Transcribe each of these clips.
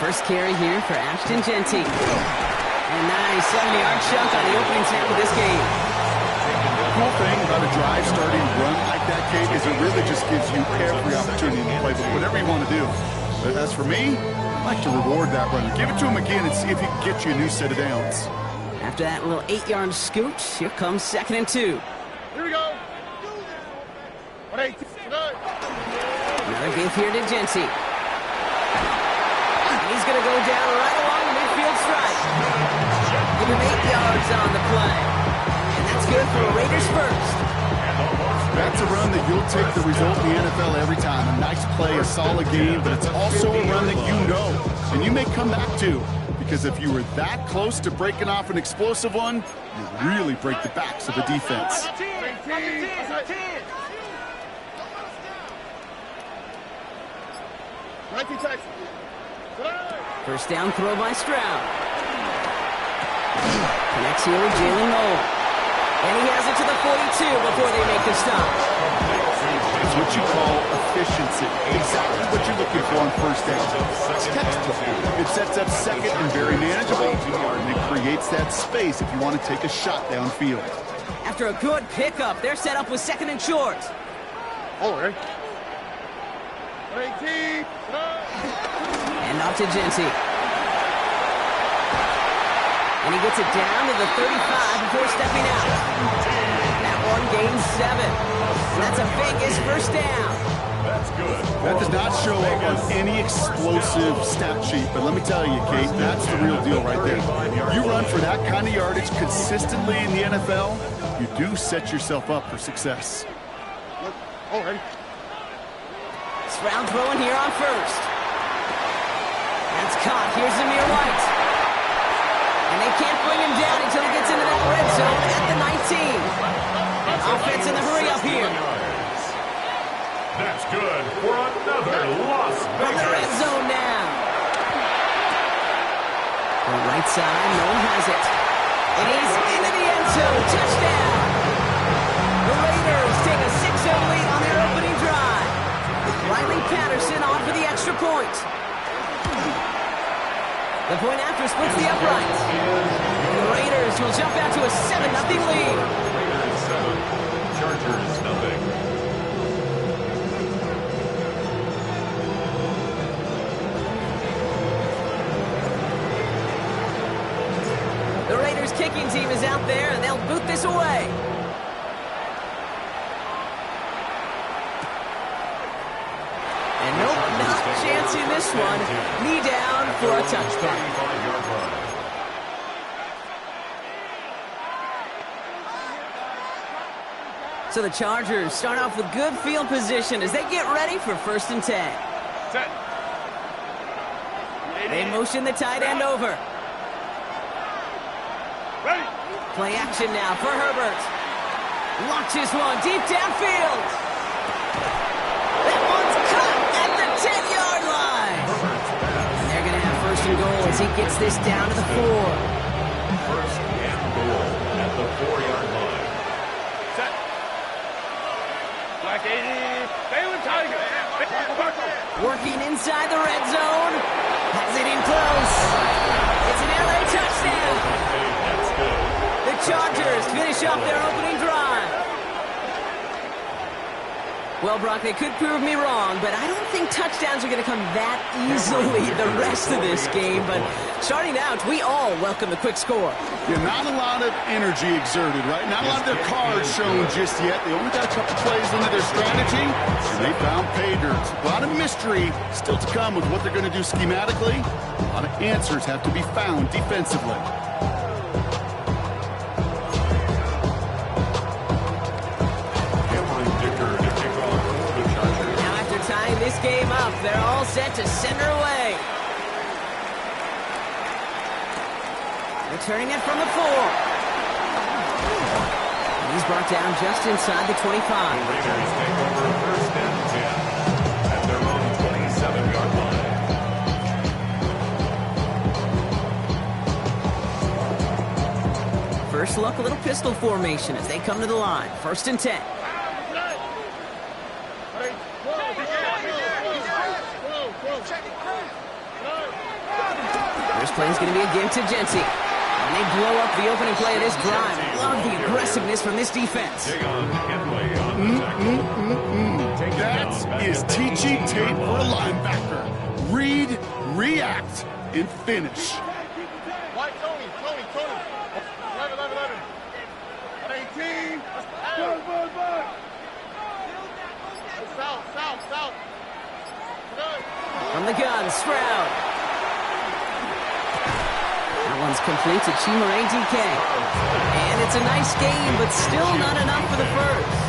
First carry here for Ashton Genty. And nice 70-yard chunk on the opening snap of this game. The cool thing about a drive starting to run like that, Kate, is it really just gives you every opportunity to play with whatever you want to do. But as for me, I like to reward that runner. Give it to him again and see if he can get you a new set of downs. After that little 8-yard scoot, here comes 2nd and 2. Here we go. Another give here to Genty. He's going to go down right along the midfield stripe. Give him 8 yards on the play. And that's good for a Raiders first. That's a run that you'll take the result in the NFL every time. A nice play, a solid game, but it's also a run that you know and you may come back to. Because if you were that close to breaking off an explosive one, you really break the backs of the defense. First down throw by Stroud. Connects here with Jalen Noel. And he has it to the 42 before they make the stop. It's what you call efficiency. Exactly what you're looking for on first down. It's textbook. It sets up second and very manageable, and it creates that space if you want to take a shot downfield. After a good pickup, they're set up with 2nd and short. And off to Genty. And he gets it down to the 35 before stepping out. That one gains 7. And that's a Vegas first down. That's good. That does not show up on any explosive stat sheet, but let me tell you, Kate, that's the real deal right there. You run for that kind of yardage consistently in the NFL, you do set yourself up for success. Stroud throwing here on first. That's caught. Here's Zamir White. And they can't bring him down until he gets into that red zone at the 19. Offense in the hurry up here. That's good for another Las From the red Vegas. zone now. The right side, no one has it. And he's into the end zone. Touchdown. The Raiders take a 6-0 lead on their opening drive. Riley Patterson on for the extra point. The point after splits the uprights. The Raiders will jump out to a 7-0 lead. Raiders 7, Chargers 0. The Raiders kicking team is out there, and they'll boot this away. And nope, not a chance in this one. Knee down for a touchdown. So the Chargers start off with good field position as they get ready for 1st and 10. They motion the tight end over. Play action now for Herbert. Launches one deep downfield. That one's caught at the 10-yard line. And they're going to have 1st and goal as he gets this down to the 4. 1st and goal at the 4-yard line. Set. Black 80. Baylor Tiger. Working inside the red zone. Has it in close. It's an LA touchdown. That's good. The Chargers finish off their opening drive. Well, Brock, they could prove me wrong, but I don't think touchdowns are going to come that easily the rest of this game. But starting out, we all welcome the quick score. Yeah, not a lot of energy exerted, right? Not a lot of their cards shown just yet. They only got a couple plays into their strategy, and they found pay dirt. A lot of mystery still to come with what they're going to do schematically. A lot of answers have to be found defensively. Tying this game up, they're all set to send her away. Returning it from the 4. And he's brought down just inside the 25. The Raiders take over 1st and 10 at their own 27-yard line. First look, a little pistol formation as they come to the line. 1st and 10. First play is going to be a give to Genty. And they blow up the opening play of this drive. Love the aggressiveness from this defense. That is teaching tape for a linebacker. Read, react, and finish. White, Tony. 11. 18. South. From the gun, Stroud. That one's complete to Chimere DK. And it's a nice game, but still not enough for the first.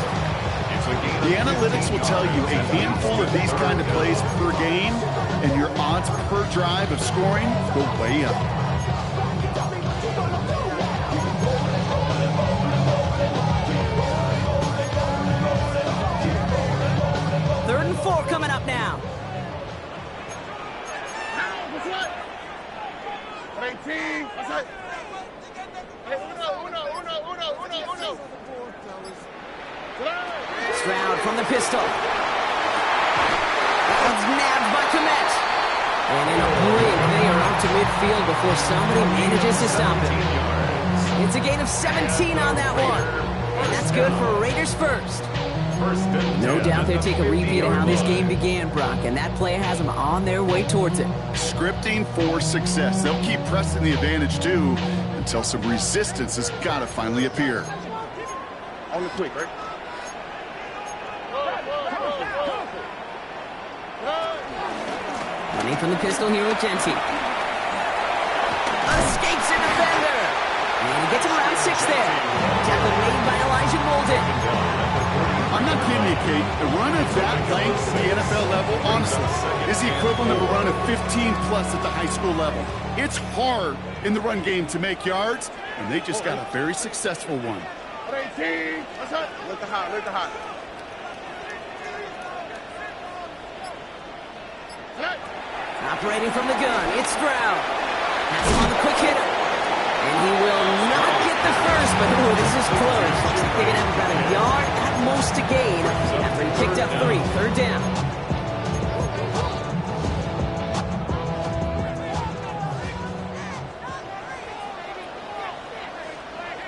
The analytics will tell you a handful of these kind of plays per game, and your odds per drive of scoring go way up. Third and 4 coming up now. 18. Uno. Stroud from the pistol. That one's nabbed by Komet. And in a blink, they are out to midfield before somebody manages to stop it. It's a gain of 17 on that one. And that's good for Raiders first. No doubt they'll take a repeat of how this game began, Brock, and that play has them on their way towards it. Scripting for success. They'll keep pressing the advantage, too, until some resistance has got to finally appear. On the quick, right? Running from the pistol here with Genty. Escapes a defender. And he gets around 6 there. Tackle made by Elijah Molden. I'm not kidding you, Kate. A run of that length at the NFL level, honestly, is the equivalent of a run of 15-plus at the high school level. It's hard in the run game to make yards, and they just got a very successful one. 18. Look the hot. Operating from the gun, it's Stroud. That's him on the quick hitter. And he will not get the first, but ooh, this is close. Looks like they're going to have about a yard at most to gain after he picked up 3. Third down.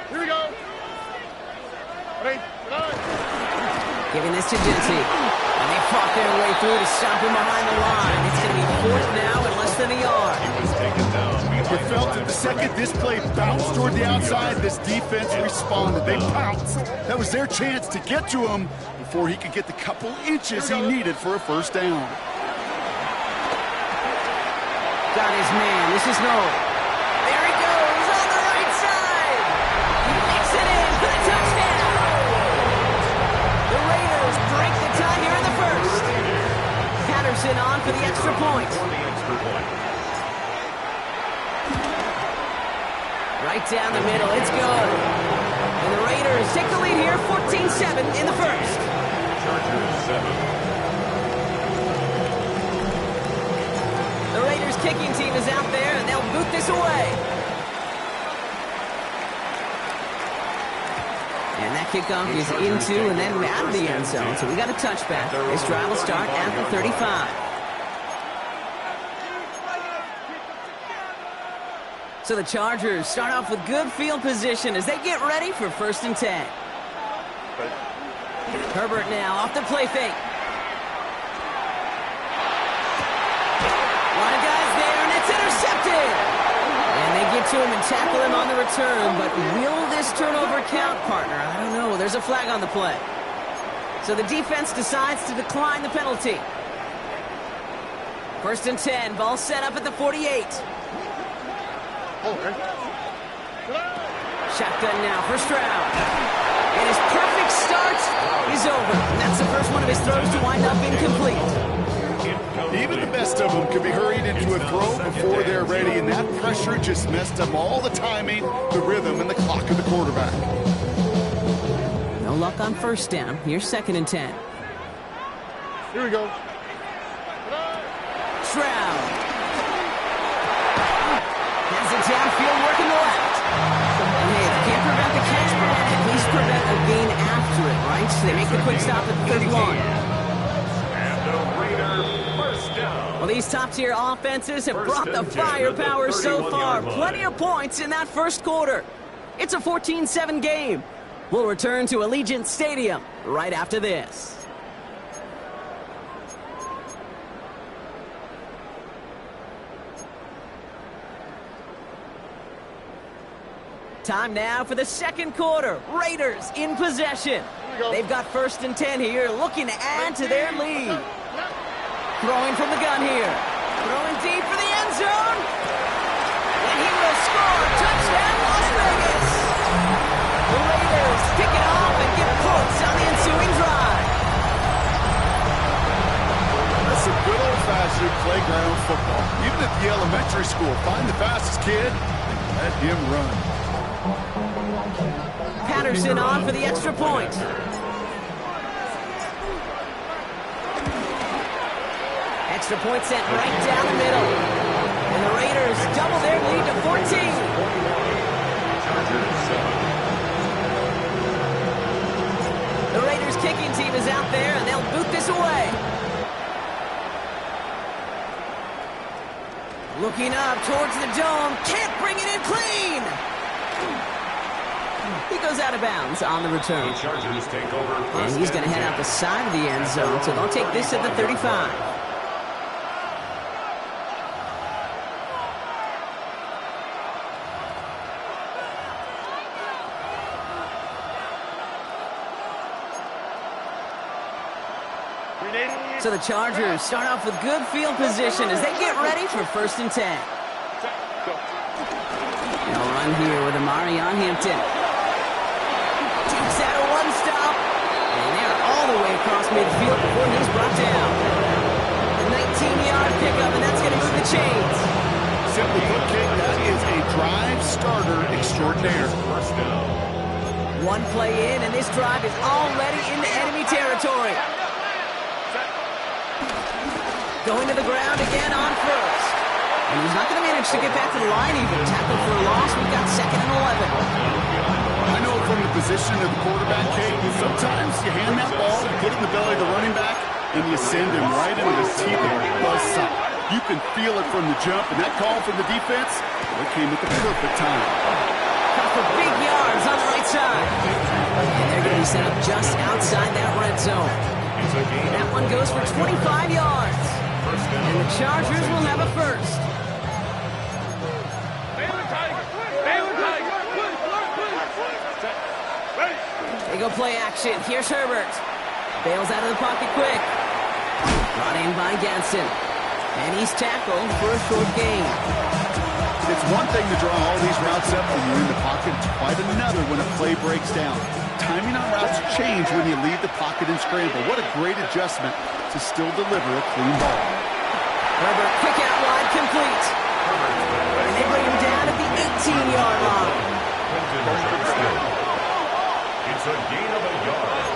Here we go. Giving this to Genty. And they fought their way through to stop him behind the line. It's going to be 4th now and less than a yard. You felt that the second this play bounced toward the outside, this defense responded. They pounced. That was their chance to get to him before he could get the couple inches he needed for a first down. Got his man. This is no. There he goes on the right side. He makes it in for the touchdown. The Raiders break the tie here in the first. Patterson on for the extra point. Right down the middle, it's good. And the Raiders take the lead here, 14-7 in the first. The Raiders kicking team is out there, and they'll boot this away. And that kickoff is into and then out of the end zone, so we got a touchback. This drive will start at the 35. So the Chargers start off with good field position as they get ready for 1st and 10. Herbert now off the play fake. A lot of guys there, and it's intercepted. And they get to him and tackle him on the return, but will this turnover count, partner? I don't know. There's a flag on the play. So the defense decides to decline the penalty. 1st and 10, ball set up at the 48. Shotgun now for Stroud. And his perfect start is over. And that's the first one of his throws to wind up incomplete. Even the best of them could be hurried into a throw before they're ready, and that pressure just messed up all the timing, the rhythm, and the clock of the quarterback. No luck on 1st down. Here's 2nd and 10. Here we go. Stroud. Has it downfield working the left. And hey, if you can't prevent the catch, Brock, at least prevent a gain after it, right? So they make the quick stop at the 31. And the Raiders first down. Well, these top-tier offenses have brought the firepower so far. Plenty of points in that first quarter. It's a 14-7 game. We'll return to Allegiant Stadium right after this. Time now for the second quarter. Raiders in possession. They've got 1st and 10 here, looking to add to their lead. Throwing from the gun here. Throwing deep for the end zone. And he will score. Touchdown, Las Vegas. The Raiders pick it off and get points on the ensuing drive. That's some good old-fashioned playground football. Even at the elementary school, find the fastest kid and let him run. Patterson on for the extra point. Extra point sent right down the middle. And the Raiders double their lead to 14. The Raiders kicking team is out there, and they'll boot this away. Looking up towards the dome. Can't bring it in clean. He goes out of bounds on the return. And he's going to head out the side of the end zone, so they'll take this at the 35. So the Chargers start off with good field position as they get ready for 1st and 10. They'll run here with Amari on Hampton. Takes out a one-stop. And they're all the way across midfield before he's brought down. A 19-yard pickup, and that's going to move the chains. Simply put, Kate, that is a drive starter extraordinaire. One play in, and this drive is already into enemy territory. Going to the ground again on 1st. And he's not going to manage to get back to the line even. Tackle for a loss. We've got 2nd and 11. I know from the position of the quarterback, Kate, sometimes you hand that ball, put it in the belly of the running back, and you send him right into the teeth of the buzzsaw. You can feel it from the jump, and that call from the defense, it came at the perfect time. Cut for big yards on the right side. And they're going to be set up just outside that red zone. That one goes for 25 yards. And the Chargers will have a 1st. They go play action. Here's Herbert. Bails out of the pocket quick. Brought in by Ganson. And he's tackled for a short gain. It's one thing to draw all these routes up when you're in the pocket. It's quite another when a play breaks down. Timing on routes change when you leave the pocket and scramble. What a great adjustment to still deliver a clean ball. Herbert, quick out wide, complete. And they bring him down at the 18-yard line. It's a gain of a yard.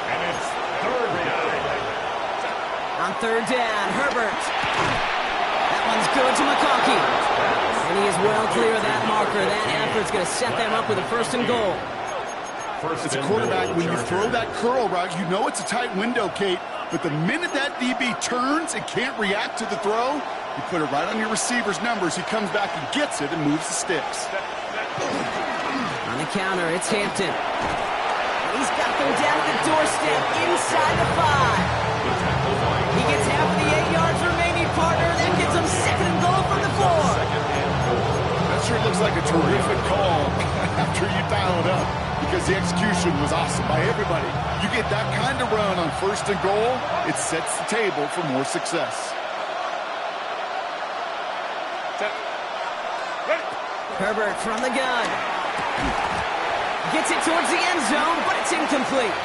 And it's 3rd down. On 3rd down, Herbert. That one's good to McConkey. And he is well clear of that marker. That effort's going to set them up with a 1st and goal. As a quarterback, when you throw that curl route, you know it's a tight window, Kate. But the minute that DB turns and can't react to the throw, you put it right on your receiver's numbers. He comes back and gets it and moves the sticks. On the counter, it's Hampton. He's got them down at the doorstep inside the 5. He gets half of the 8 yards remaining, partner. That gets him 2nd and goal from the 4. That sure looks like a terrific call after you dial it up, because the execution was awesome by everybody. You get that kind of run on 1st and goal, it sets the table for more success. Herbert from the gun. Gets it towards the end zone, but it's incomplete.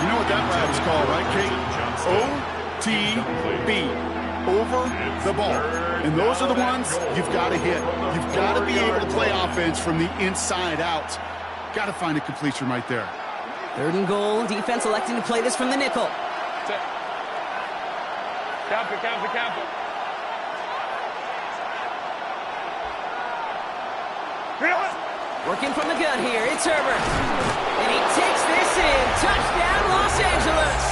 You know what that route is called, right, Kate? OTB. Over the ball. And those are the ones you've got to hit. You've got to be able to play offense from the inside out. Got to find a completion right there. 3rd and goal. Defense electing to play this from the nickel. Count it. Working from the gun here. It's Herbert. And he takes this in. Touchdown, Los Angeles.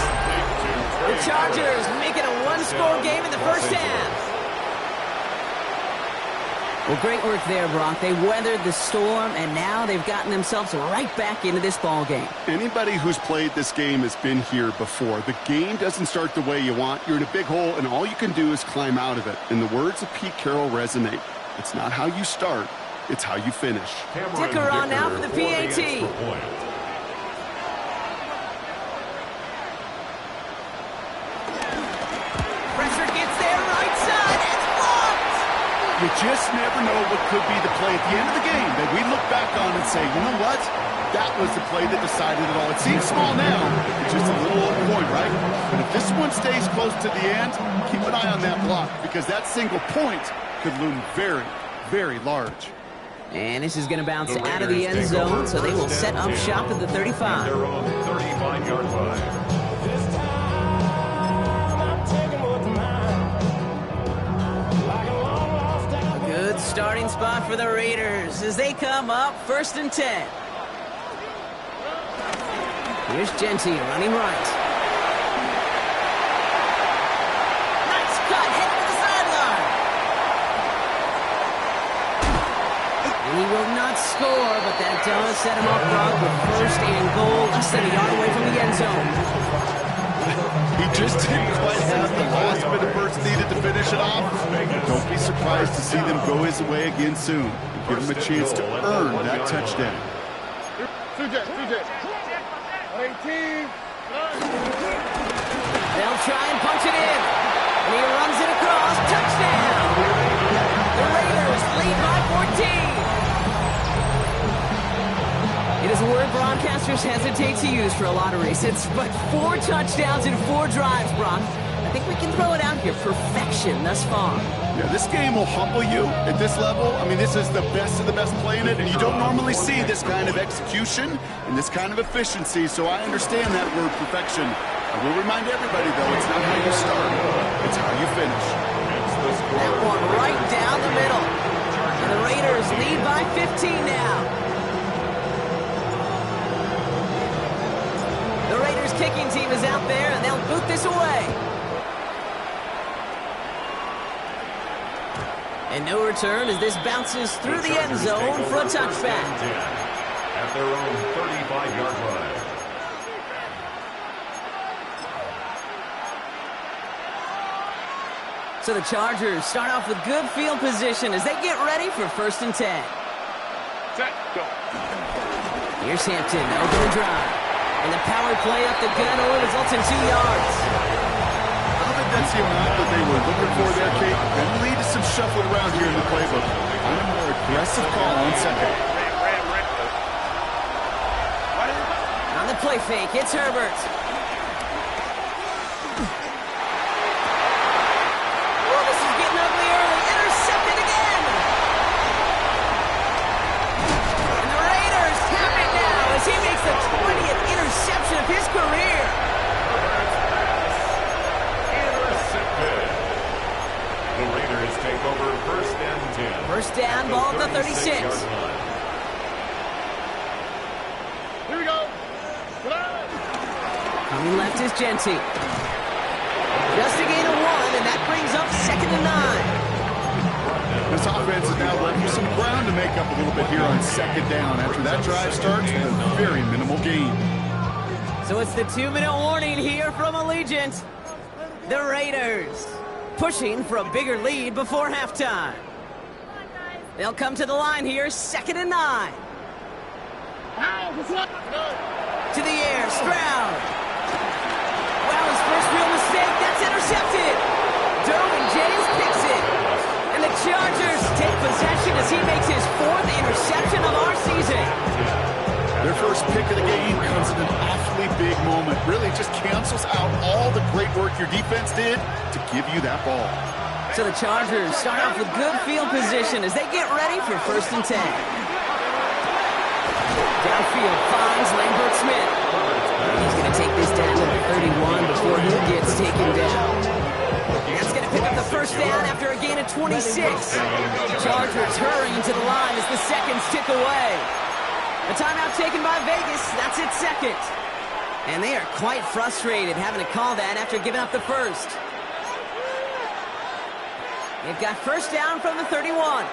The Chargers make it a 1-score one-score game in the first half. Well, great work there, Brock. They weathered the storm, and now they've gotten themselves right back into this ball game. Anybody who's played this game has been here before. The game doesn't start the way you want. You're in a big hole, and all you can do is climb out of it. And the words of Pete Carroll resonate. It's not how you start, it's how you finish. Dicker on now for the PAT. Pressure gets there, right side, it's blocked! You just never know what could be the play at the end of the game that we look back on and say, you know what? That was the play that decided it all. It seems small now, it's just a little old point, right? But if this one stays close to the end, keep an eye on that block, because that single point could loom very, very large. And this is going to bounce out of the end zone, so they will set up shop at the 35. Their own 35-yard line. Good starting spot for the Raiders as they come up 1st and 10. Here's Genty running right. Nice cut, heading to the sideline. And he will not score, but that does set him up Brock with 1st and goal, less than a yard away from the end zone. He just didn't quite have the last bit of burst needed to finish it off. Don't be surprised to see them go his way again soon. Give him a chance to earn that touchdown. CJ. 18. They'll try and punch it in. And he runs it across. Touchdown! The Raiders lead by 14. It is a word broadcasters hesitate to use for a lot of reasons, but 4 touchdowns in 4 drives, Brock. I think we can throw it out here. Perfection thus far. Yeah, this game will humble you at this level. I mean, this is the best of the best playing it, and you don't normally see this kind of execution and this kind of efficiency, so I understand that word perfection. I will remind everybody, though, it's not how you start, it's how you finish. That one right down the middle. And the Raiders lead by 15 now. The Raiders kicking team is out there, and they'll boot this away. And no return as this bounces through the end zone for a touchback. At their own 35-yard line. So the Chargers start off with good field position as they get ready for 1st and 10. Set, go. Here's Hampton, open the drive. And the power play up the gut only results in 2 yards. I don't think that's the amount that they were looking for there, Kate. That lead is some shuffle around here in the playbook. On a more aggressive call on second. On the play fake, it's Herbert. Oh, this is getting ugly early. Intercepted again. And the Raiders have it now as he makes the 20th interception of his career. The Raiders take over 1st and 10. First down, ball at the 36. Here we go. Coming left is Genty. Just a gain of 1, and that brings up 2nd and 9. This offense is now left with some ground to make up a little bit here on 2nd down after that drive starts with a very minimal gain. So it's the 2-minute warning here from Allegiant. The Raiders pushing for a bigger lead before halftime. They'll come to the line here, 2nd and 9. To the air, Stroud. Wow, his first real mistake, that's intercepted. Derwin James picks it. And the Chargers take possession as he makes his 4th interception of our season. Their first pick of the game comes at an awfully big moment. Really just cancels out all the great work your defense did to give you that ball. So the Chargers start off with good field position as they get ready for 1st and 10. Downfield finds Lambert Smith. He's going to take this down to the 31 before he gets taken down. That's going to pick up the 1st down after a gain of 26. Chargers hurrying to the line as the seconds tick away. A timeout taken by Vegas. That's its 2nd. And they are quite frustrated having to call that after giving up the 1st. They've got first down from the 31.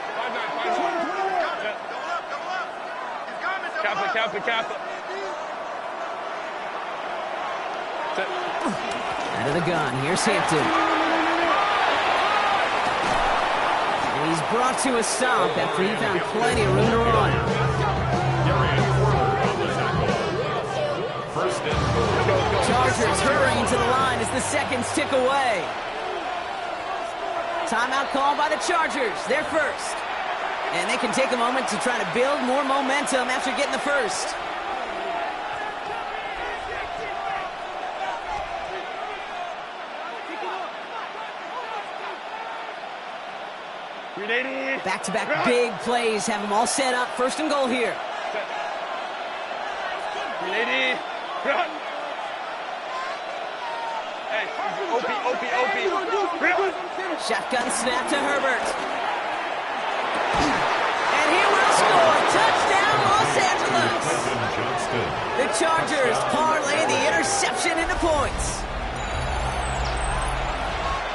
Kappa. Out of the gun, here's Hampton. And he's brought to a stop after he found plenty of room to run. First and goal. Chargers hurrying to the line as the seconds tick away. Timeout called by the Chargers. They're first. And they can take a moment to try to build more momentum after getting the first. Back-to-back big plays have them all set up. First and goal here. Run. Hey, OP. Shotgun snap to Herbert. And he will score. Touchdown, Los Angeles. The Chargers parlay the interception into points.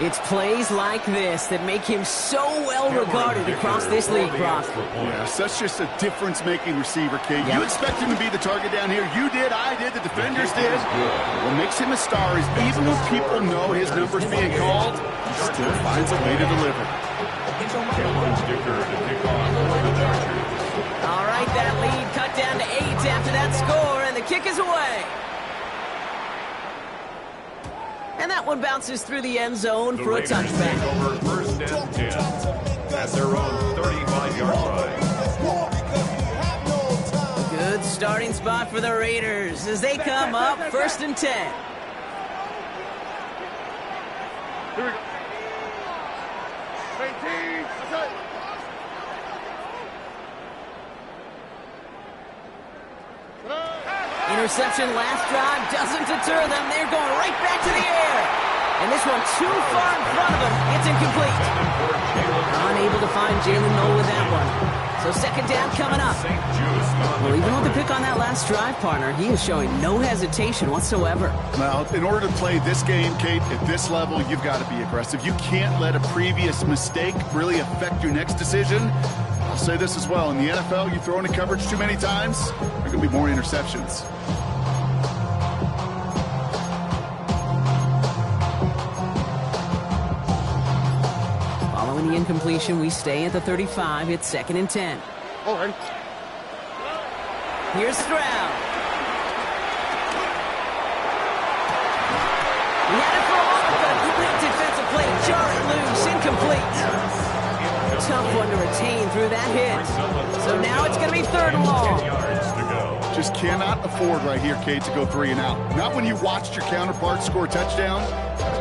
It's plays like this that make him so well regarded across this league, Brock. Yeah, such just a difference-making receiver, Kate. You expect him to be the target down here. You did, I did, the defenders did. What makes him a star is even when people know his number's being called, he still finds a way to deliver. All right, that lead cut down to 8 after that score, and the kick is away. And that one bounces through the end zone for a touchback. Over first and 10 at their own 35-yard line. Good starting spot for the Raiders as they come up first and 10. Here we go. 18. Interception last drive doesn't deter them. They're going right back to the air. And this one too far in front of them. It's incomplete. Unable to find Jalen Noel with that one. So second down coming up. Well, even with the pick on that last drive, partner, he is showing no hesitation whatsoever. Well, in order to play this game, Kate, at this level, you've got to be aggressive. You can't let a previous mistake really affect your next decision. I'll say this as well. In the NFL, you throw into coverage too many times, there are going to be more interceptions. Following the incompletion, we stay at the 35. It's second and 10. All right. Here's Stroud. He had it for a moment, but a great defensive play. Jar it loose, incomplete. Tough one to retain through that hit. So now it's going to be third and long. Just cannot afford right here, Kate, to go 3 and out. Not when you watched your counterpart score a touchdown.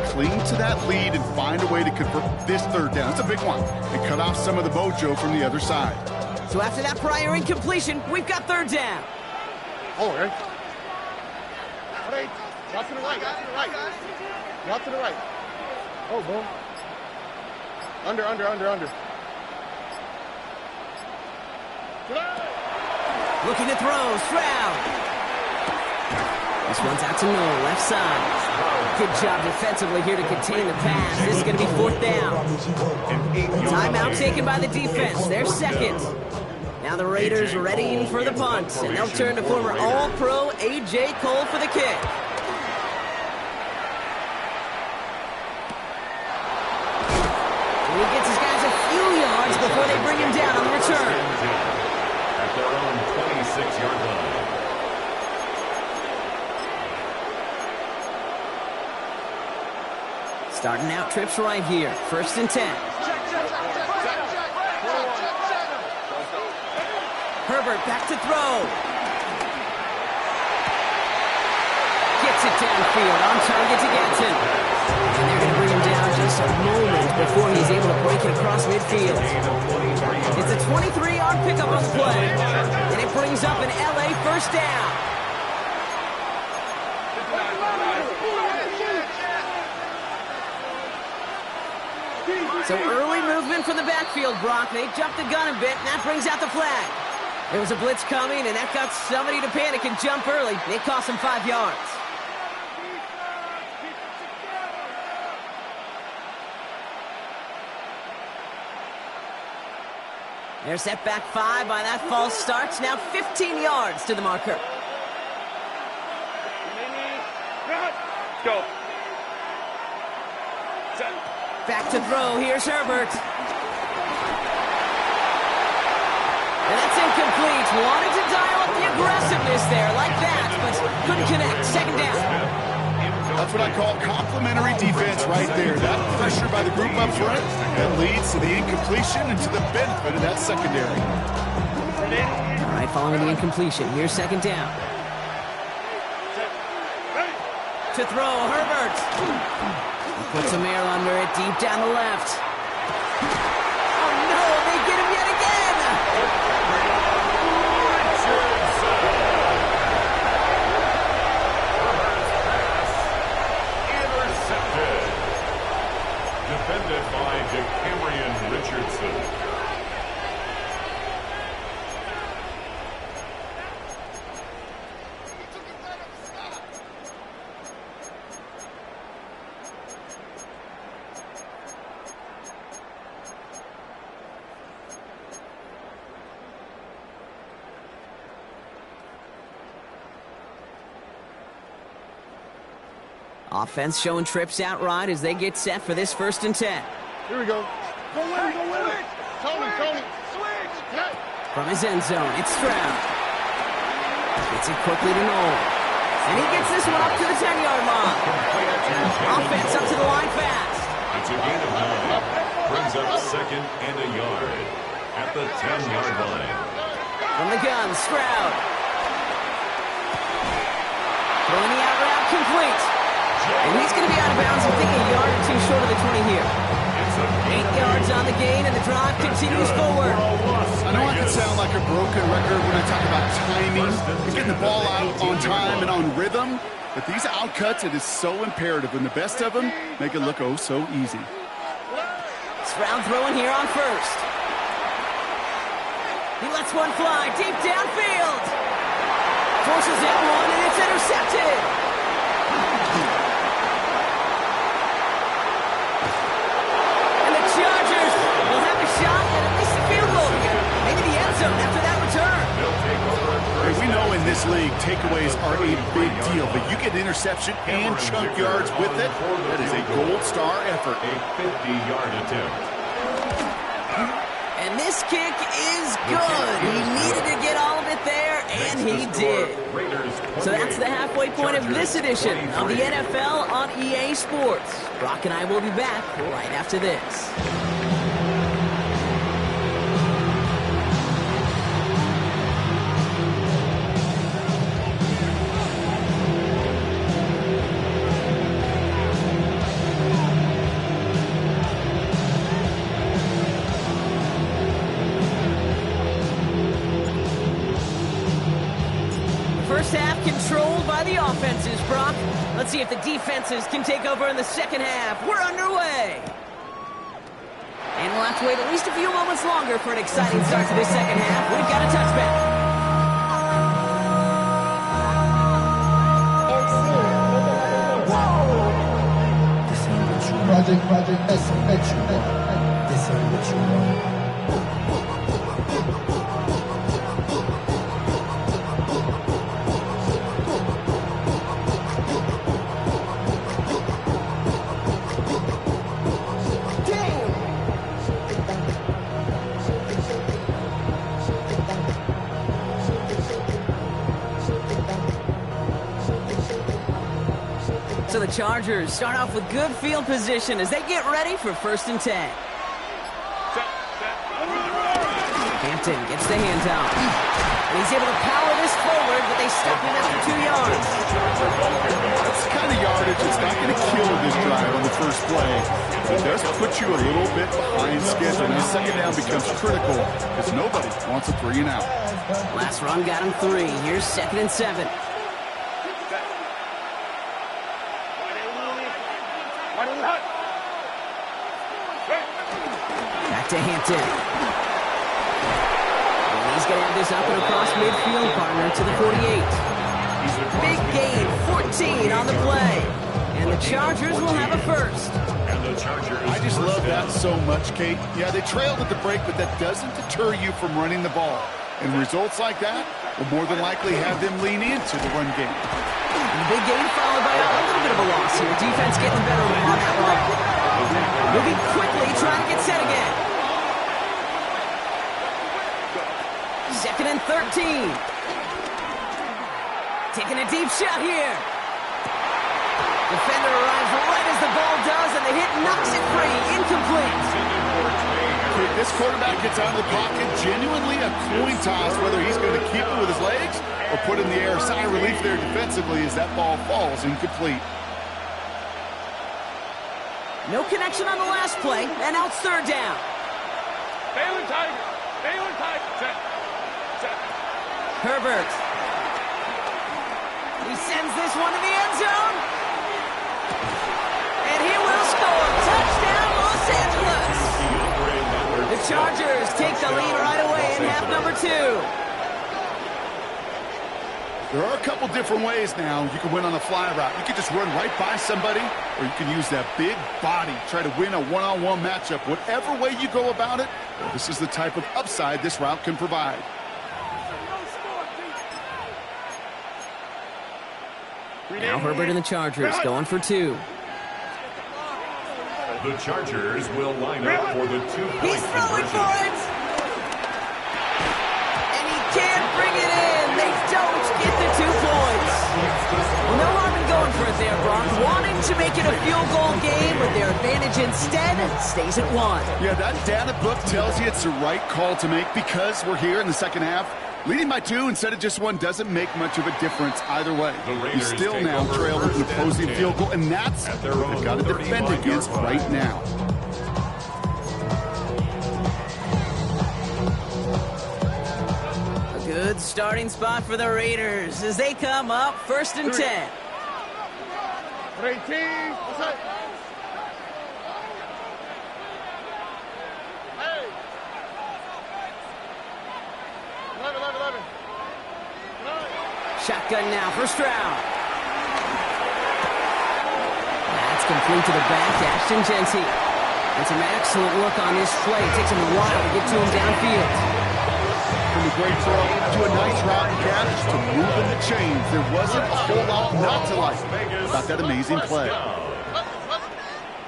Cling to that lead and find a way to convert this third down. It's a big one. And cut off some of the mojo from the other side. So after that prior incompletion, we've got third down. All right. All right. Drop to the right. Drop to the right. Oh, boom. Under. Looking to throw, Stroud. This one's out to Noel, left side. Good job defensively here to contain the pass. This is going to be fourth down. Timeout taken by the defense. They're second. Now the Raiders readying for the punt, and they'll turn to former All-Pro A.J. Cole for the kick. And he gets his guys a few yards before they bring him down on the return. At their own 26-yard line. Starting out trips right here. First and 10. Herbert back to throw. Gets it downfield, on target to Gatson. And they're going to bring him down just a moment before he's able to break it across midfield. It's a 23-yard pickup on the play. And it brings up an LA first down. So early movement from the backfield, Brock. They jumped the gun a bit, and that brings out the flag. There was a blitz coming, and that got somebody to panic and jump early. It cost them 5 yards. They're set back 5 by that false start. Now 15 yards to the marker. Go. Back to throw. Here's Herbert. And that's incomplete. Wanted to dial up the aggressiveness there like that, but couldn't connect. Second down. That's what I call complimentary defense right there. That pressure by the group up front that leads to the incompletion and to the benefit of that secondary. All right, following the incompletion. Here's second down. To throw, Herbert. He puts a mare under it, deep down the left. Oh no, they get him yet again! Intercepted. Defended by DeCamerion Richardson. Offense showing trips out right as they get set for this 1st and 10. Here we go. Go win, go win. Tony. Switch. From his end zone, it's Stroud. Gets it quickly to Noel. And he gets this one up to the 10-yard line. Offense up to the line fast. It's a gain of 9. Brings up 2nd and a yard at the 10-yard line. From the gun, Stroud. Throwing the out route complete. And he's going to be out of bounds, I think, a yard or two short of the 20 here. 8 yards on the gain, and the drive continues forward. I know I can sound like a broken record when I talk about timing and getting the ball out on time and on rhythm, but these outcuts, it is so imperative, and the best of them make it look oh so easy. Stroud throwing here on 1st. He lets one fly deep downfield. Forces in one, and it's intercepted. After that return. Hey, we know in this league takeaways are a big deal, but you get interception and chunk yards with it. That is a gold star effort. A 50-yard attempt. And this kick is good. He needed to get all of it there, and he did. So that's the halfway point of this edition of the NFL on EA Sports. Brock and I will be back right after this. Controlled by the offenses, Brock. Let's see if the defenses can take over in the second half. We're underway. And we'll have to wait at least a few moments longer for an exciting start to this second half. We've got a touchback. Project S, bet you want. This ain't what you want. So the Chargers start off with good field position as they get ready for 1st and 10. Hampton gets the handout. And he's able to power this forward, but they stop him after 2 yards. That's the kind of yardage that's not going to kill this drive on the first play. It does put you a little bit behind schedule. And the second down becomes critical because nobody wants a 3 and out. Last run got him 3. Here's 2nd and 7. Back to Hampton. And he's going to have this up and across midfield, partner, to the 48. Big gain, 14 on the play. And the Chargers will have a first. the Chargers. I just first love that down. so much, Kate. Yeah, they trailed at the break, but that doesn't deter you from running the ball. And results like that will more than likely have them lean into the run game. Big gain followed by a little bit of a loss here. Defense getting the better of him on that run. Moving quickly, trying to get set again. 2nd and 13. Taking a deep shot here. Defender arrives right as the ball does, and the hit knocks it free. Incomplete. This quarterback gets out of the pocket, genuinely a coin toss, whether he's going to keep it with his legs or put in the air. Sigh of relief there defensively as that ball falls incomplete. No connection on the last play, and now it's 3rd down. Baylor Tiger. Baylor Tiger. Check. Check. Herbert. He sends this one to the end zone. And he will score. Touchdown, Los Angeles. The Chargers take the lead right away in half number 2. There are a couple different ways now. You can win on a fly route. You can just run right by somebody, or you can use that big body, try to win a one-on-one matchup. Whatever way you go about it, this is the type of upside this route can provide. Now Herbert and the Chargers going for 2. The Chargers will line up for the 2-point He's throwing conversion. for it. And he can't bring it in. They don't get the 2 points. Well, no harm in going for it there, Brock. Wanting to make it a field goal game, but their advantage instead stays at 1. Yeah, that data book tells you it's the right call to make because we're here in the second half. Leading by 2 instead of just 1 doesn't make much of a difference either way. You still now trail with an opposing field goal, and that's what they've got to defend against right now. A good starting spot for the Raiders as they come up 1st and 10. 18. What's up? Hey. 11. Shotgun now for Stroud. That's complete to the back to Ashton Genty. And some excellent work on this play. It takes him a while to get to him downfield. From a great throw to a nice route and catch to moving the chains. There wasn't a whole lot not to like about that amazing play.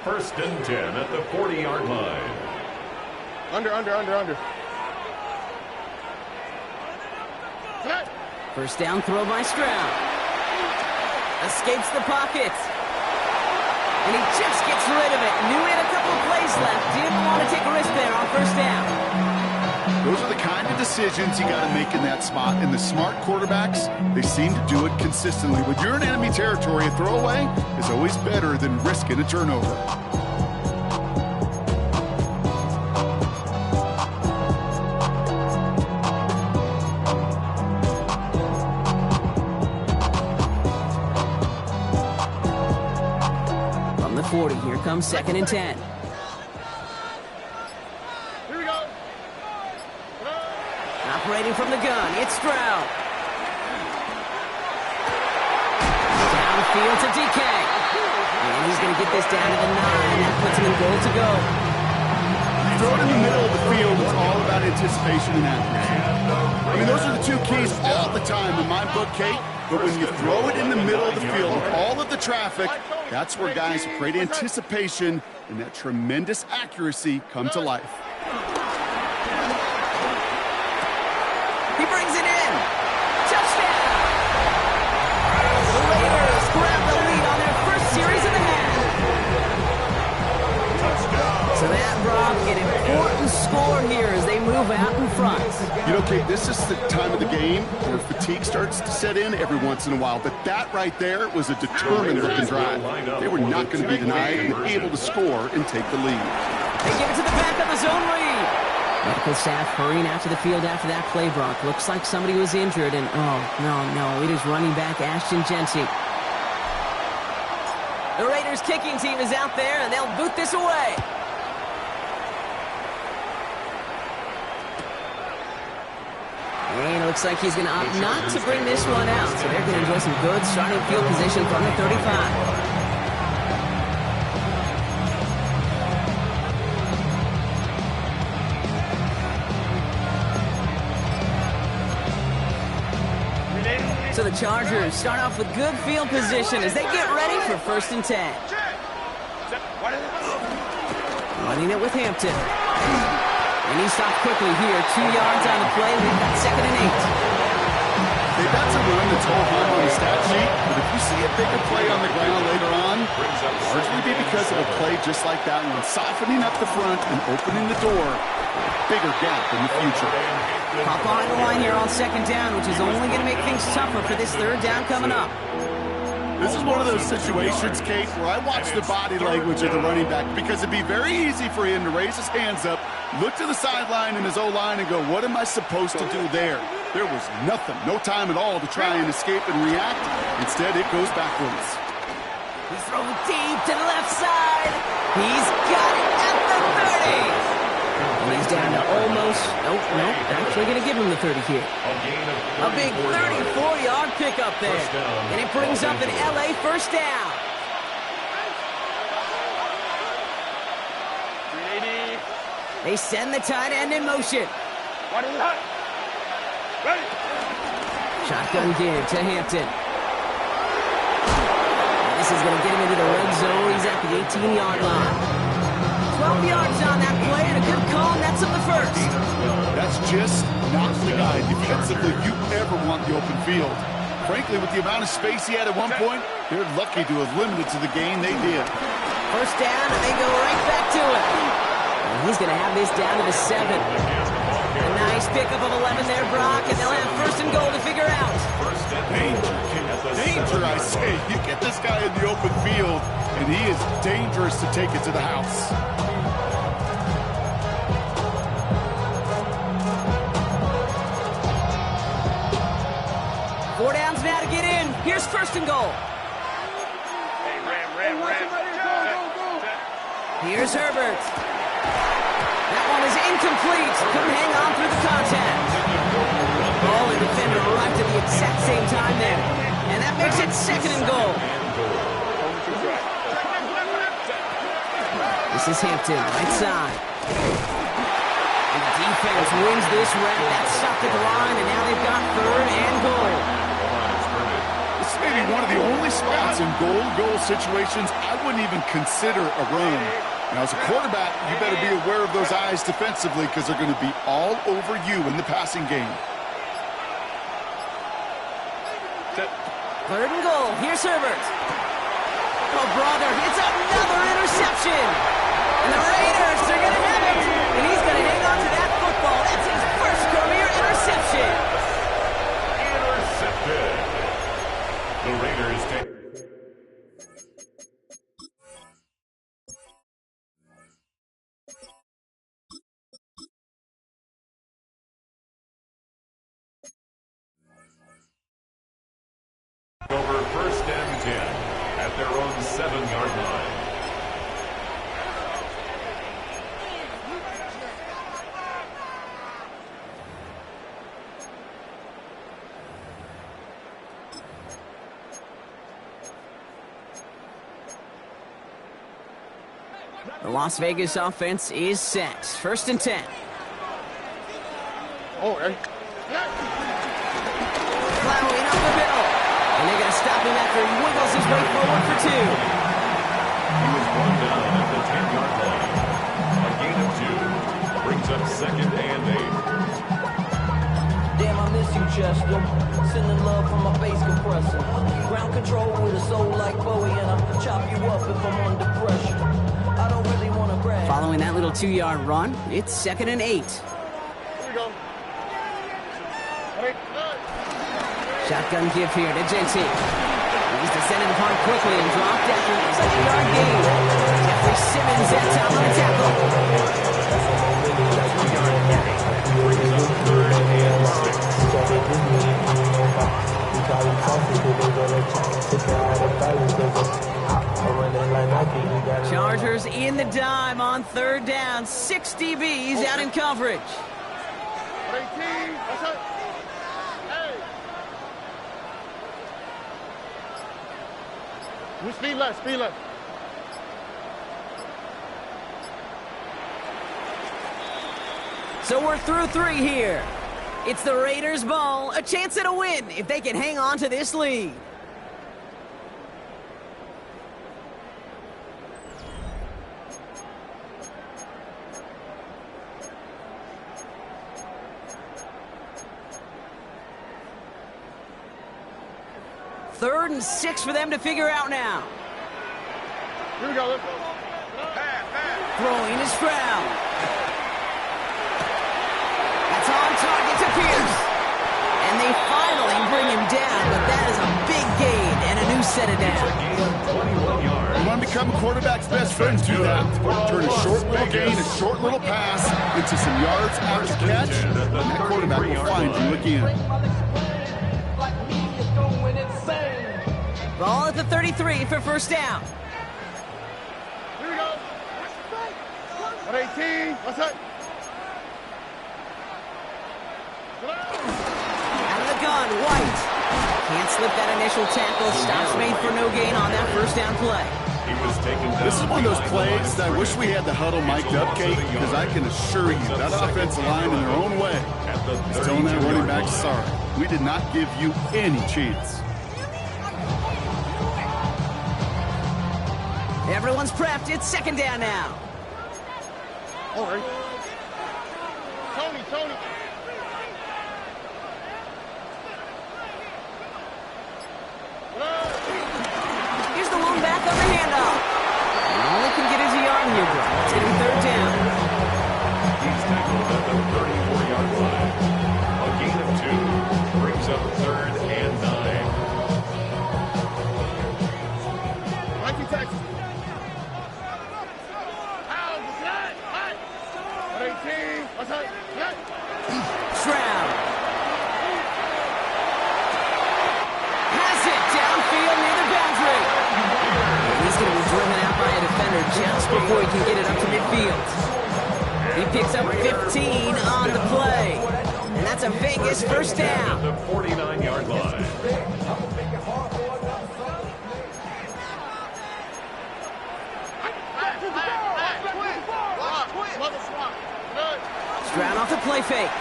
1st and 10 at the 40-yard line. Under. 1st down throw by Stroud. Escapes the pocket. And he just gets rid of it. Knew he had a couple of plays left. Didn't want to take a risk there on 1st down. Those are the kind of decisions you got to make in that spot. And the smart quarterbacks, they seem to do it consistently. When you're in enemy territory, a throwaway is always better than risking a turnover. From the 40, here comes 2nd and 10. Here we go. Operating from the gun, it's Stroud. Downfield to DK. And he's going to get this down to the 9. That puts him in goal to go. Throw it in the middle of the field is all about anticipation and accuracy. I mean, those are the 2 keys all the time in my book, Kate. But when you throw it in the middle of the field with all of the traffic, that's where guys with great anticipation and that tremendous accuracy come to life. He brings it in. Touchdown. The Raiders grab the lead on their first series of the half. So that, Brock, an important score here as they move out in front. You know, Kate, this is the time of the game where fatigue starts to set in every once in a while. But that right there was a determined-looking drive. They were not going to be denied and able to score and take the lead. They give it to the back of the zone read. Medical staff hurrying out to the field after that play, Brock. Looks like somebody was injured, and no, it is running back Ashton Genty. The Raiders kicking team is out there, and they'll boot this away. And it looks like he's going to opt not to bring this one out, so they're going to enjoy some good starting field position from the 35. So the Chargers start off with good field position as they get ready for 1st and 10. Running it with Hampton. And he stopped quickly here. 2 yards on the play. We've got 2nd and 8. That's a run that's all hung on the stat sheet, but if you see a bigger play on the ground later on, largely be because of a play just like that one, softening up the front and opening the door, bigger gap in the future. Hop behind the line here on 2nd down, which is only going to make things tougher for this 3rd down coming up. This is one of those situations, Kate, where I watch the body language of the running back because it'd be very easy for him to raise his hands up, look to the sideline in his O-line and go, what am I supposed to do there? There was nothing, no time at all to try and escape and react. Instead, it goes backwards. He's throwing deep to the left side. He's got it at the 30. And he's down to almost, nope, actually going to give him the 30 here. A big 34-yard pickup there. And it brings up an LA 1st down. 380. They send the tight end in motion. Ready. Shotgun give to Hampton. This is going to get him into the red zone. He's at the 18-yard line. 12 yards on that play and a good call, and that's up the 1st. That's just not the guy defensively you ever want the open field. Frankly, with the amount of space he had at one point, they're lucky to have limited to the gain they did. 1st down, and they go right back to it. And he's going to have this down to the 7. A nice pickup of 11 there, Brock, and they'll have 1st and goal to figure out. Danger, I say. You get this guy in the open field, and he is dangerous to take it to the house. Four downs now to get in. Here's 1st and goal. Hey, Ram. Here's Herbert. That one is incomplete. Couldn't hang on through the contact. Ball and defender arrived at the exact same time there. And that makes it 2nd and goal. This is Hampton, right side. And the defense wins this rep. That's stopped at the line, and now they've got 3rd and goal. This may be one of the only spots in goal situations I wouldn't even consider a run. Now, as a quarterback, you better be aware of those eyes defensively because they're going to be all over you in the passing game. 3rd and goal. Here's Herbert. Oh, brother, it's another interception. And the Raiders are going to have it. And he's going to hang on to that football. That's his 1st career interception. Intercepted. The Raiders take. Over 1st and 10 at their own 7-yard line. The Las Vegas offense is set. 1st and 10. Oh, hey. Plowing up the middle. And they're going to stop him after he wiggles his way forward for 2. He was brought down at the 10-yard line. A gain of 2 brings up 2nd and 8. Damn, I miss you, Chester. Sending love from my bass compressor. Ground control with a soul like Bowie, and I'll chop you up if I'm under pressure. I don't really want to brag. Following that little 2-yard run, it's 2nd and 8. Here we go. Hey. Shotgun give here to JT. He's descended upon quickly and dropped after a 7-yard gain. Jeffrey Simmons at top of the tackle. Chargers in the dime on 3rd down. 6 DBs out in coverage. 18. That's it. Hey. Speed left. So we're through 3 here. It's the Raiders' ball, a chance at a win if they can hang on to this lead. Third and 6 for them to figure out now. Here we go. Let's go. Throwing is Stroud. That's on target to Pierce. And they finally bring him down, but that is a big gain and a new set of downs. You want to become a quarterback's best friend, do that. Turn a short little gain, a short little pass into some yards after catch, and that quarterback will find you again. Ball at the 33 for first down. Here we go. 118. What's up? Out of the gun, White. Can't slip that initial tackle. Stops made for no gain on that first down play. This is one of those plays that I wish we had the huddle mic'd up, Kate, because I can assure you that offensive line in their own way is telling that running back, sorry, we did not give you any chance. Everyone's prepped. It's second down now. All right. Tony. Here's the lone back on the handoff. And all he can get is a yard here, bro. It's going to be third down. He's tackled at the 34-yard line. A gain of 2 brings up third and 9. Mikey Texas. 118. What's up? Stroud. Has it downfield near the boundary. He's going to be driven out by a defender just before he can get it up to midfield. He picks up 15 on the play. And that's a Vegas first down. At the 49-yard line. Stroud off the play fake.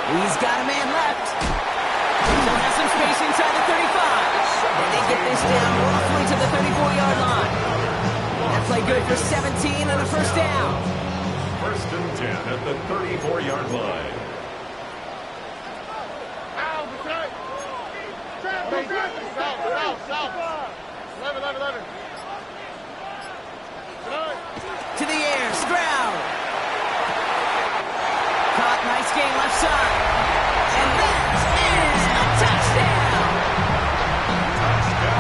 He's got a man left. Still has some space inside the 35. And they get this down roughly to the 34-yard line. That play good for 17 and a first down. First and 10 at the 34-yard line. South. 11. To the air, Stroud. Caught, nice game left side. And that is a touchdown.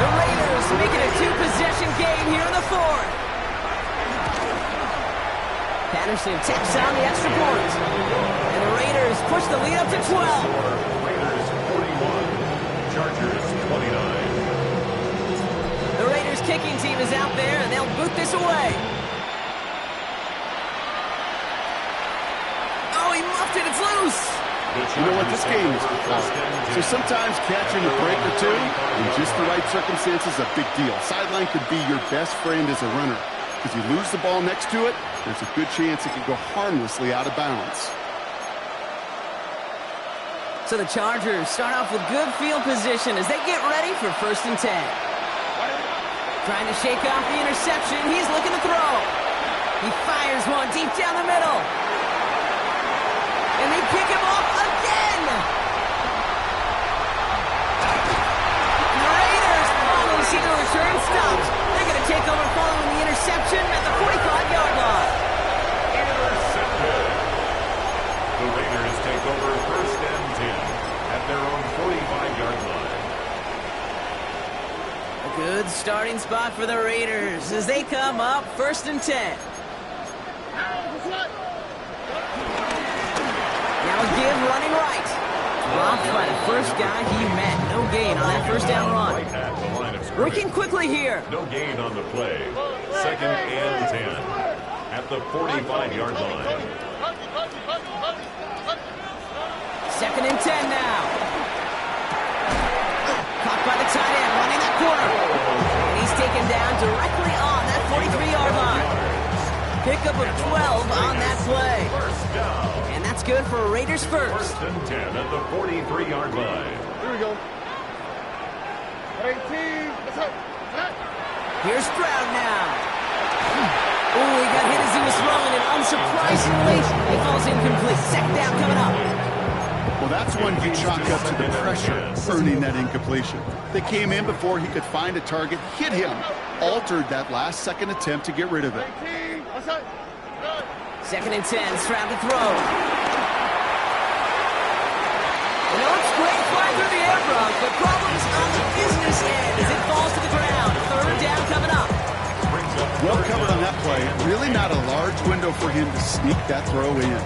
The Raiders making a 2-possession game here in the fourth. Patterson taps on the extra point. And the Raiders push the lead up to 12. Raiders 41, Chargers 29. The Raiders kicking team is out there, and they'll boot this away. Oh, he muffed it. It's loose. You know what? This game is close. So sometimes catching a break or two in just the right circumstances is a big deal. Sideline could be your best friend as a runner. Because you lose the ball next to it, there's a good chance it could go harmlessly out of bounds. So the Chargers start off with good field position as they get ready for first and 10. Trying to shake off the interception. He's looking to throw. He fires one deep down the middle. And they pick him off again. The Raiders finally see the return stopped. They're going to take over following the interception at the 45-yard line. Intercepted. The Raiders take over first and 10 at their own 45-yard line. A good starting spot for the Raiders as they come up first and 10. Now a give running right. Blocked by the first guy he met. No gain on that first down run. Right at the line of scrimmage. Working quickly here. No gain on the play. Second and 10 at the 45-yard line. Second and 10 now. Caught by the tight end, running that corner. And he's taken down directly on that 43-yard line. Pickup of 12 on that play. First down. And that's that's good for a Raiders first. First and 10 at the 43-yard line. Here we go. 18. Let's go. Here's Stroud now. Oh, he got hit as he was throwing, and unsurprisingly, he falls incomplete. Second down coming up. Well, that's one you chalk up to the pressure, earning that incompletion. They came in before he could find a target, hit him, altered that last-second attempt to get rid of it. 18. Let's go. Second and 10, Stroud to throw. You know, it's great flying through the air, Brock, but problems on the business end as it falls to the ground. Third down coming up. Well covered on that play. Really not a large window for him to sneak that throw in.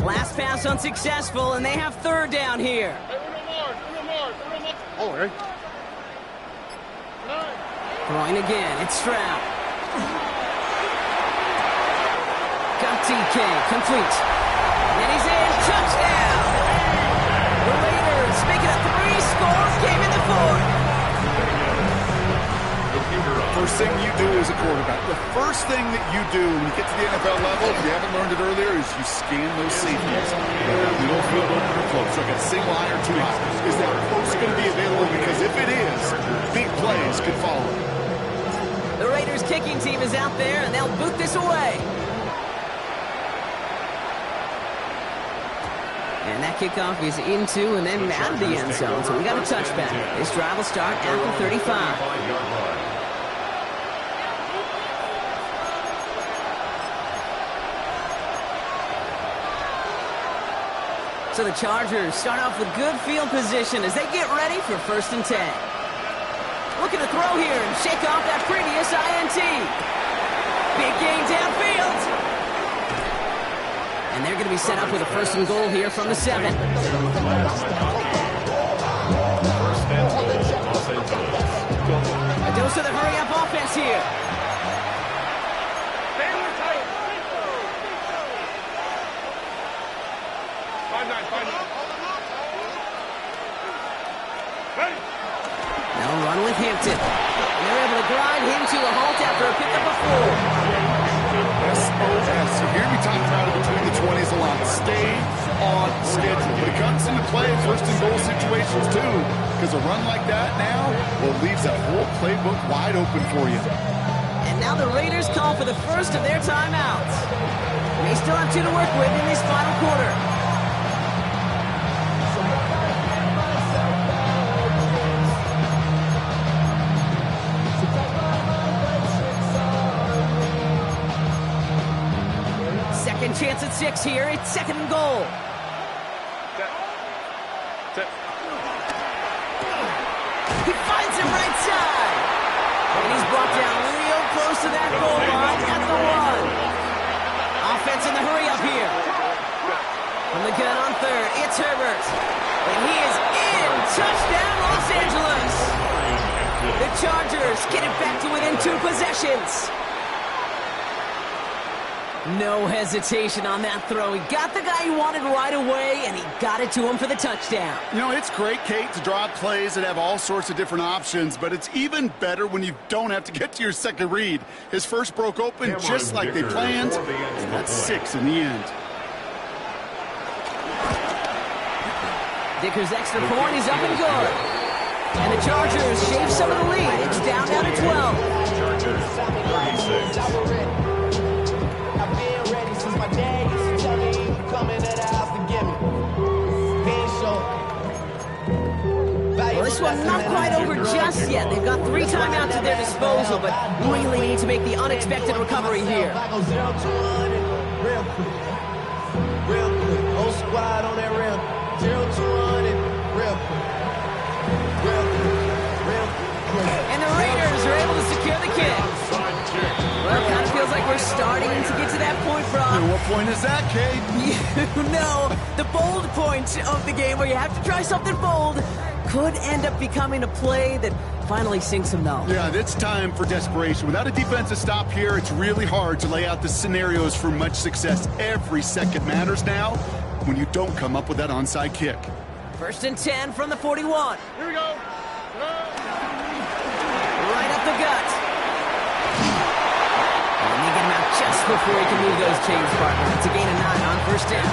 Last pass unsuccessful, and they have third down here. Oh, right. Throwing again, it's Stroud. Got TK, complete. And he's in, touchdown! The Raiders make it a 3-score game in the fourth. First thing you do as a quarterback, the first thing that you do when you get to the NFL level, if you haven't learned it earlier, is you scan those safeties. Middle field open or close, like a single eye or two eye. Is that post going to be available? Because if it is, big plays could follow. The Raiders kicking team is out there, and they'll boot this away. And that kickoff is into and then out of the end zone, so we got a touchback. This drive will start at the 35. So the Chargers start off with good field position as they get ready for first and 10. Looking to throw here and shake off that previous INT. Big gain downfield. And they're going to be set up with a first and goal here from the 7. First and 10, Los Angeles. A dose of the hurry-up offense here. Now run with Hampton. And they're able to grind him to a halt after a pickup of 4. SOS. You hear me talk about it between the 20s a lot. Stay on schedule. But it comes into play in first and goal situations too. Because a run like that now, well, leaves that whole playbook wide open for you. And now the Raiders call for the first of their timeouts. They still have 2 to work with in this final quarter. Second chance at 6 here. It's second and goal. He finds him right side. And he's brought down real close to that goal line at the 1. Offense in the hurry up here. From the gun on third, it's Herbert. And he is in. Touchdown, Los Angeles. The Chargers get it back to within 2 possessions. No hesitation on that throw. He got the guy he wanted right away, and he got it to him for the touchdown. You know, it's great, Kate, to draw plays that have all sorts of different options, but it's even better when you don't have to get to your second read. His first broke open just like they planned, and that's 6 in the end. Dicker's extra point is up and good. And the Chargers shave some of the lead. It's down to 12. Chargers 36. My dad used to tell me he would come into the house to get me. Well, this one not quite over just yet. They've got 3 timeouts at their disposal, but really need to make the unexpected recovery here. Real quick. Whole squad on that rim. 0-200. Real quick. And the Raiders are able to secure the kick. Well, it kind of feels like we're starting to get to that point, Brock. And what point is that, Kate? You know, the bold point of the game where you have to try something bold could end up becoming a play that finally sinks them, though. Yeah, it's time for desperation. Without a defensive stop here, it's really hard to lay out the scenarios for much success. Every second matters now. when you don't come up with that onside kick. 1st and 10 from the 41. Here we go. Right up the gut. And they get him out just before he can move those chains, partner. It's a gain of 9 on 1st down.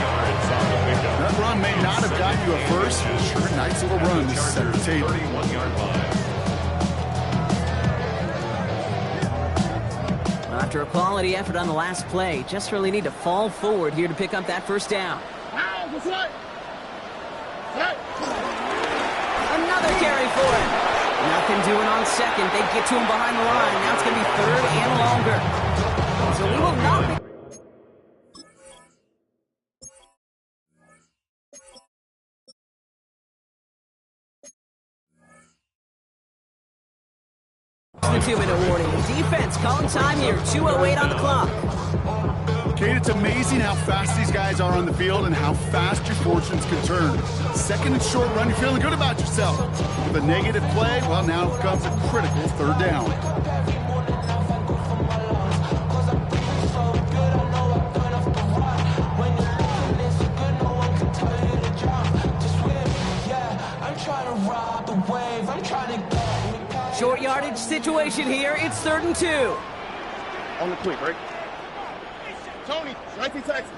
That run may not have gotten you a first. Sure, nice little run to set the table. 31-yard line. After a quality effort on the last play, just really need to fall forward here to pick up that 1st down. Another carry for him. Nothing doing on 2nd. They get to him behind the line. Now it's going to be 3rd and longer. So we will not be... The 2-minute warning. Defense calling time here. 2:08 on the clock. Kate, it's amazing how fast these guys are on the field and how fast your fortunes can turn. 2nd and short run, you're feeling good about yourself. With a negative play, well, now comes a critical 3rd down. Short yardage situation here. It's 3rd and 2. On the quick, right? Tony, 19 Texas.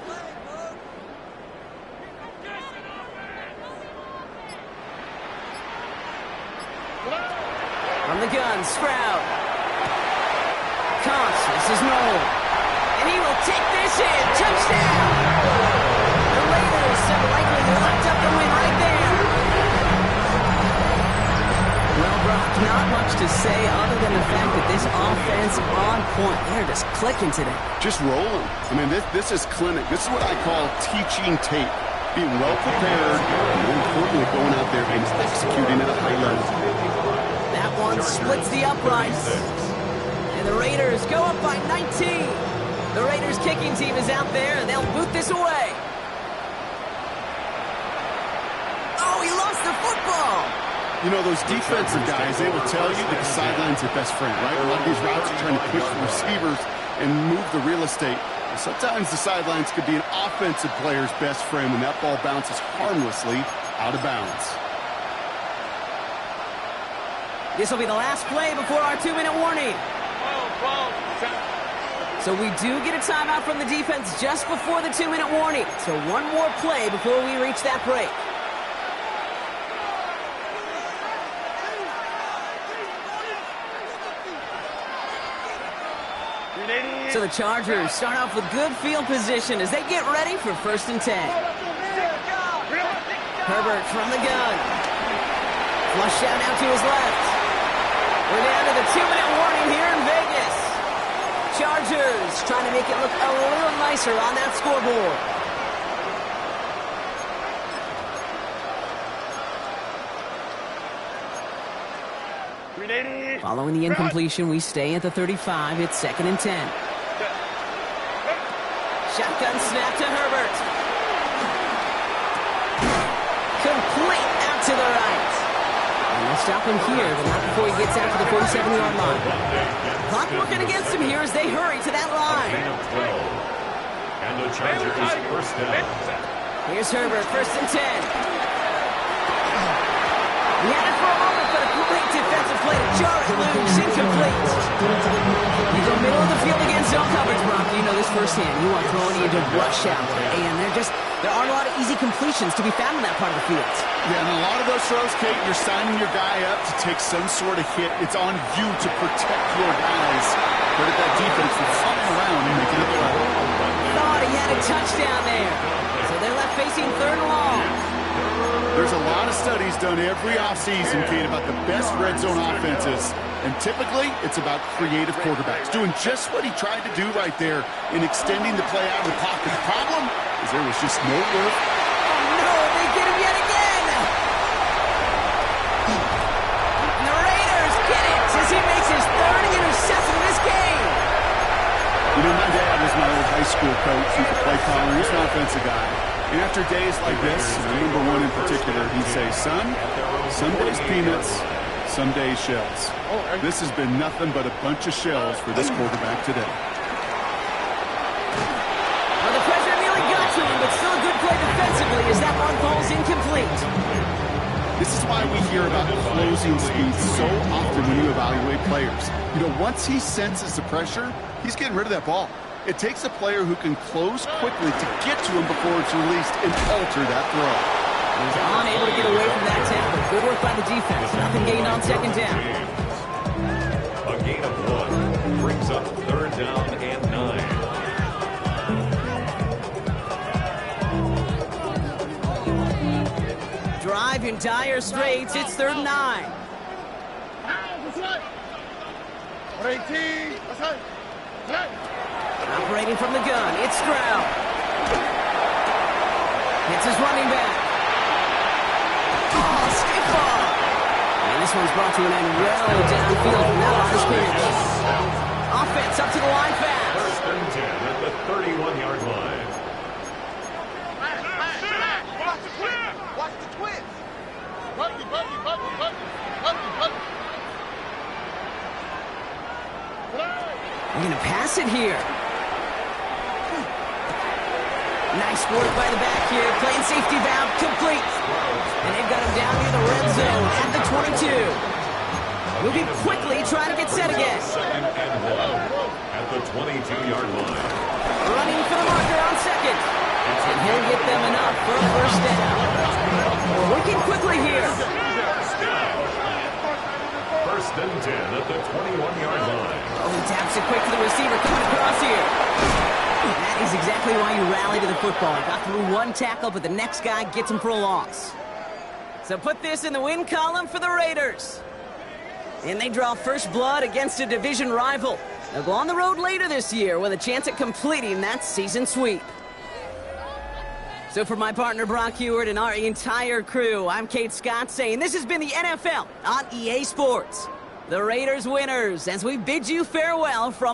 From the gun, Stroud. Cox, this is Noel. And he will take this in. Touchdown! The Raiders have likely locked up the win right there. Well, Brock, not much to say other than the fact that this offense on point. They're just clicking today. Just rolling. I mean, this is clinic. This is what I call teaching tape. Being well prepared, and more importantly, going out there and executing at a high level. That one splits the uprights. And the Raiders go up by 19. The Raiders kicking team is out there, and they'll boot this away. Oh, he lost the football. You know, those defensive guys, they will tell you that the sideline's their best friend, right? A lot of these routes are trying to push the receivers and move the real estate. Sometimes the sidelines could be an offensive player's best friend when that ball bounces harmlessly out of bounds. This will be the last play before our 2-minute warning. So we do get a timeout from the defense just before the 2-minute warning. So one more play before we reach that break. So the Chargers start off with good field position as they get ready for 1st and 10. Herbert from the gun. Flush out now to his left. We're down to the 2-minute warning here in Vegas. Chargers trying to make it look a little nicer on that scoreboard. Following the incompletion, we stay at the 35. It's 2nd and 10. Shotgun snap to Herbert. Complete out to the right. And they'll stop him here, but not before he gets out to the 47-yard line. Clock working against him here as they hurry to that line. And the Chargers 1st down. Here's Herbert, 1st and 10. He had it for a moment, but a great defensive play to jar it loose, incomplete. You go middle of the field against zone coverage, Brock. You know this firsthand. You are throwing into rush out, and there aren't a lot of easy completions to be found in that part of the field. Yeah, and a lot of those throws, Kate, you're signing your guy up to take some sort of hit. It's on you to protect your guys. Credit that defense for flying around and making a play. Thought he had a touchdown there. So they're left facing 3rd and long. There's a lot of studies done every offseason, Kate, about the best red zone offenses. And typically, it's about creative quarterbacks doing just what he tried to do right there in extending the play out of the pocket. The problem is there was just no work. Oh, no, they get him yet again. And the Raiders get it as he makes his 3rd interception of this game. You know, my dad was my old high school coach. He's a play caller. He's an offensive guy. And after days like this, number one in particular, he'd say, son, some days peanuts, some days shells. This has been nothing but a bunch of shells for this quarterback today. Well, the pressure nearly got to him, but still a good play defensively. incomplete. This is why we hear about closing speed so often when you evaluate players. You know, once he senses the pressure, he's getting rid of that ball. It takes a player who can close quickly to get to him before it's released and alter that throw. He's unable to get away from that tackle. Good work by the defense. Nothing gained on second down. A gain of 1 brings up 3rd down and 9. Drive in dire straits. It's 3rd and 9. 118. That's right. Operating from the gun, it's Stroud. Hits his running back. Oh, stiff ball. And this one's brought to an end well downfield from that line of scrimmage. Offense up to the line fast. 1st and 10 at the 31-yard line. Watch the twins. Buggy. We're going to pass it here. Nice work by the back here. Playing safety valve complete. And they've got him down near the red zone at the 22. Moving quickly, trying to get set again. 2nd and 1 at the 22-yard line. Running for the marker on second. And he'll get them enough for a 1st down. Working quickly here. 1st and 10 at the 21-yard line. Oh, he taps it quick to the receiver coming across here. That is exactly why you rally to the football. He got through one tackle, but the next guy gets him for a loss. So put this in the win column for the Raiders. And they draw first blood against a division rival. They'll go on the road later this year with a chance at completing that season sweep. So for my partner Brock Heward and our entire crew, I'm Kate Scott saying this has been the NFL on EA Sports. The Raiders winners as we bid you farewell from